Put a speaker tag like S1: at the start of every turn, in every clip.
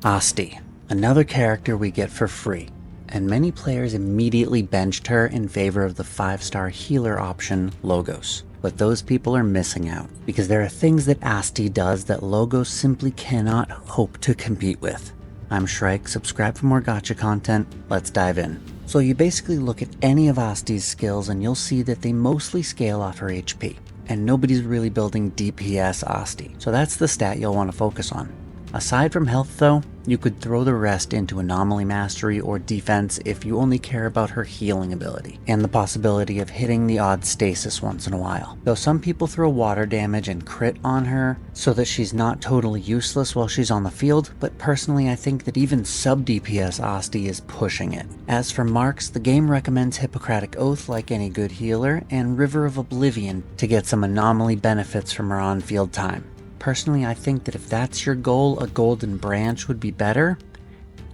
S1: Asti, another character we get for free, and many players immediately benched her in favor of the 5-star healer option, Logos. But those people are missing out, because there are things that Asti does that Logos simply cannot hope to compete with. I'm Shrike, subscribe for more gacha content, let's dive in. So you basically look at any of Asti's skills and you'll see that they mostly scale off her HP, and nobody's really building DPS Asti, so that's the stat you'll want to focus on. Aside from health though, you could throw the rest into Anomaly Mastery or Defense if you only care about her healing ability, and the possibility of hitting the odd stasis once in a while. Though some people throw water damage and crit on her so that she's not totally useless while she's on the field, but personally I think that even sub-DPS Asti is pushing it. As for marks, the game recommends Hippocratic Oath like any good healer, and River of Oblivion to get some anomaly benefits from her on-field time. Personally, I think that if that's your goal, a golden branch would be better.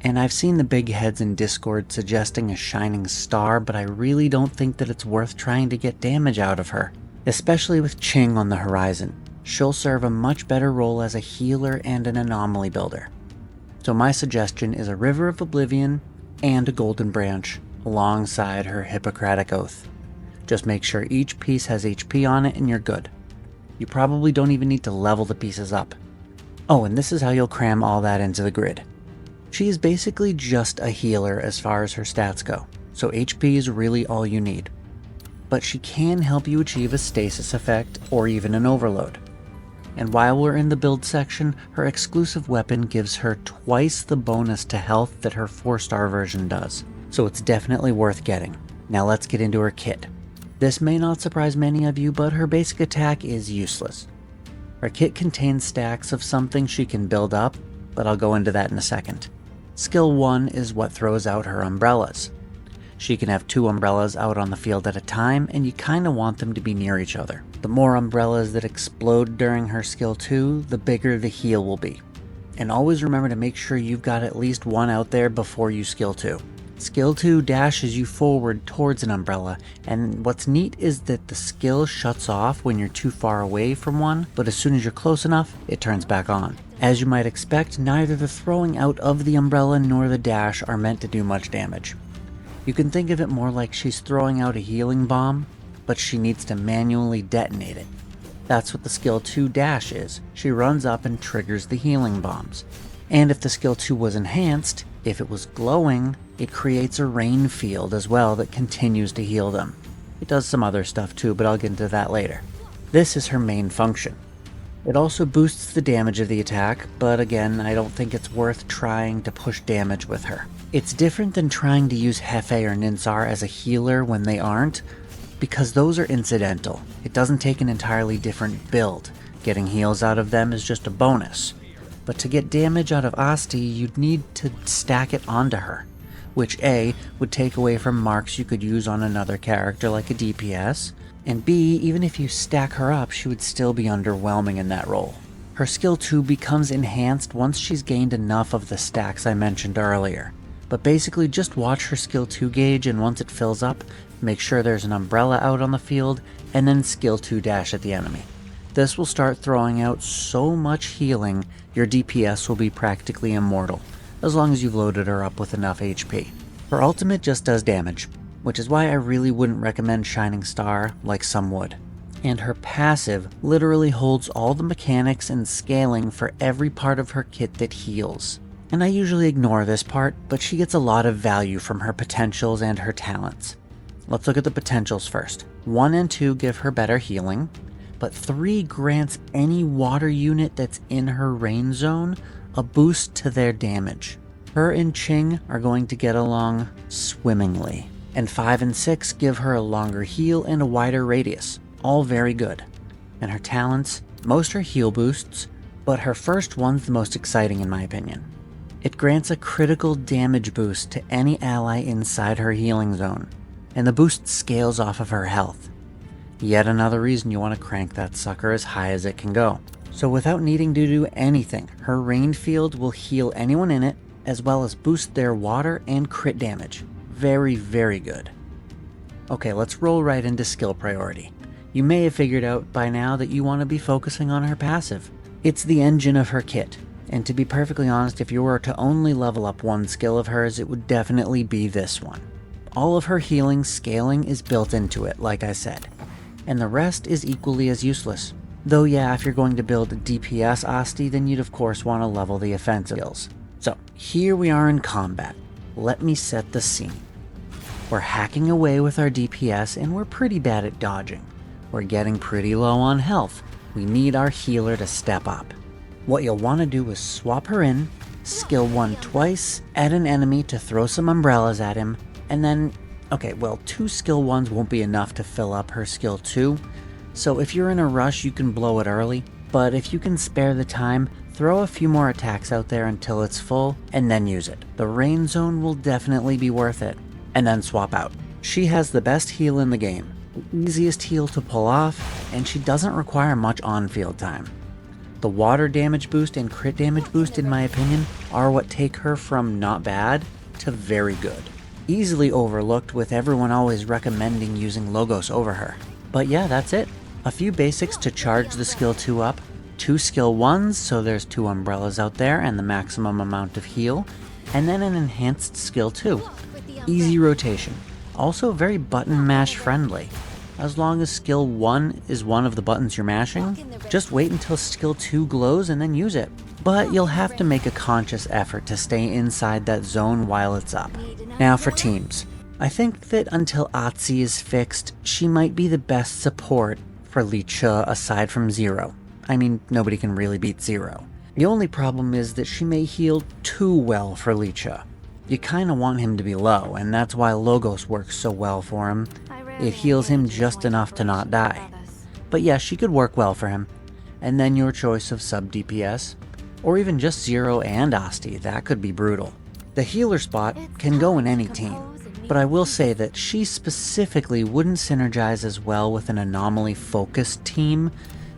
S1: And I've seen the big heads in Discord suggesting a shining star, but I really don't think that it's worth trying to get damage out of her. Especially with Ching on the horizon. She'll serve a much better role as a healer and an anomaly builder. So my suggestion is a River of Oblivion and a golden branch alongside her Hippocratic Oath. Just make sure each piece has HP on it and you're good. You probably don't even need to level the pieces up. Oh, and this is how you'll cram all that into the grid. She is basically just a healer as far as her stats go, so HP is really all you need. But she can help you achieve a stasis effect or even an overload. And while we're in the build section, her exclusive weapon gives her twice the bonus to health that her 4-star version does, so it's definitely worth getting. Now let's get into her kit. This may not surprise many of you, but her basic attack is useless. Her kit contains stacks of something she can build up, but I'll go into that in a second. Skill 1 is what throws out her umbrellas. She can have 2 umbrellas out on the field at a time, and you kinda want them to be near each other. The more umbrellas that explode during her skill 2, the bigger the heal will be. And always remember to make sure you've got at least one out there before you skill 2. Skill 2 dashes you forward towards an umbrella, and what's neat is that the skill shuts off when you're too far away from one, but as soon as you're close enough, it turns back on. As you might expect, neither the throwing out of the umbrella nor the dash are meant to do much damage. You can think of it more like she's throwing out a healing bomb, but she needs to manually detonate it. That's what the skill 2 dash is. She runs up and triggers the healing bombs. And if the skill 2 was enhanced, if it was glowing, it creates a rain field as well that continues to heal them. It does some other stuff too, but I'll get into that later. This is her main function. It also boosts the damage of the attack, but again, I don't think it's worth trying to push damage with her. It's different than trying to use Hefe or Ninsar as a healer when they aren't, because those are incidental. It doesn't take an entirely different build. Getting heals out of them is just a bonus. But to get damage out of Asti, you'd need to stack it onto her, which A, would take away from marks you could use on another character like a DPS, and B, even if you stack her up, she would still be underwhelming in that role. Her skill 2 becomes enhanced once she's gained enough of the stacks I mentioned earlier. But basically just watch her skill 2 gauge, and once it fills up, make sure there's an umbrella out on the field, and then skill 2 dash at the enemy. This will start throwing out so much healing, your DPS will be practically immortal, as long as you've loaded her up with enough HP. Her ultimate just does damage, which is why I really wouldn't recommend Shining Star like some would. And her passive literally holds all the mechanics and scaling for every part of her kit that heals. And I usually ignore this part, but she gets a lot of value from her potentials and her talents. Let's look at the potentials first. 1 and 2 give her better healing, but 3 grants any water unit that's in her rain zone a boost to their damage. Her and Ching are going to get along swimmingly, and 5 and 6 give her a longer heal and a wider radius, all very good. And her talents, most are heal boosts, but her first one's the most exciting in my opinion. It grants a critical damage boost to any ally inside her healing zone, and the boost scales off of her health. Yet another reason you want to crank that sucker as high as it can go. So without needing to do anything, her rain field will heal anyone in it, as well as boost their water and crit damage. Very, very good. Okay, let's roll right into skill priority. You may have figured out by now that you want to be focusing on her passive. It's the engine of her kit, And to be perfectly honest, if you were to only level up one skill of hers, it would definitely be this one. All of her healing scaling is built into it, like I said, and the rest is equally as useless. Though yeah, if you're going to build a DPS Asti, then you'd of course want to level the offensive skills. So here we are in combat. Let me set the scene. We're hacking away with our DPS and we're pretty bad at dodging. We're getting pretty low on health. We need our healer to step up. What you'll want to do is swap her in, skill 1 twice, add an enemy to throw some umbrellas at him, and then, okay, well 2 skill 1s won't be enough to fill up her skill 2, so if you're in a rush you can blow it early, but if you can spare the time, throw a few more attacks out there until it's full, and then use it. The rain zone will definitely be worth it. And then swap out. She has the best heal in the game, the easiest heal to pull off, and she doesn't require much on-field time. The water damage boost and crit damage boost, in my opinion, are what take her from not bad to very good. Easily overlooked with everyone always recommending using Logos over her. But yeah, that's it. A few basics to charge the skill 2 up, 2 skill 1s, so there's 2 umbrellas out there and the maximum amount of heal, and then an enhanced skill 2. Easy rotation. Also very button mash friendly. As long as skill 1 is one of the buttons you're mashing, just wait until skill 2 glows and then use it. But you'll have to make a conscious effort to stay inside that zone while it's up. Now for teams. I think that until Asti is fixed, she might be the best support for Licha aside from Zero. I mean, nobody can really beat Zero. The only problem is that she may heal too well for Licha. You kinda want him to be low, and that's why Logos works so well for him. It heals him just enough to not die. But yeah, she could work well for him. And then your choice of sub DPS, or even just Zero and Asti, that could be brutal. The healer spot can go in any team, but I will say that she specifically wouldn't synergize as well with an anomaly focused team,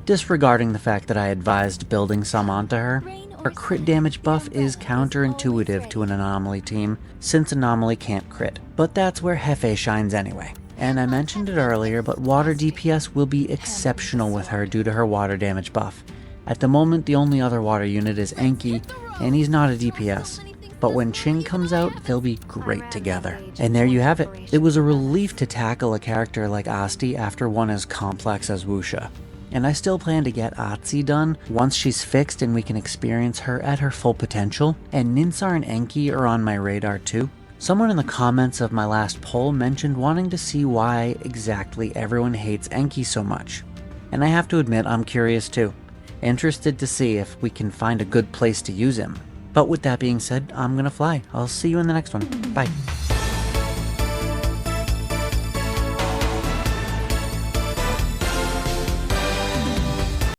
S1: disregarding the fact that I advised building some onto her. Her crit damage buff is counterintuitive to an anomaly team, since anomaly can't crit, but that's where Hefe shines anyway. And I mentioned it earlier, but water DPS will be exceptional with her due to her water damage buff. At the moment, the only other water unit is Enki, and he's not a DPS. But when Ching comes out, they'll be great together. And there you have it. It was a relief to tackle a character like Asti after one as complex as Wuxia. And I still plan to get Asti done once she's fixed and we can experience her at her full potential, and Ninsar and Enki are on my radar too. Someone in the comments of my last poll mentioned wanting to see why exactly everyone hates Enki so much. And I have to admit, I'm curious too. Interested to see if we can find a good place to use him. But with that being said, I'm gonna fly. I'll see you in the next one. Bye.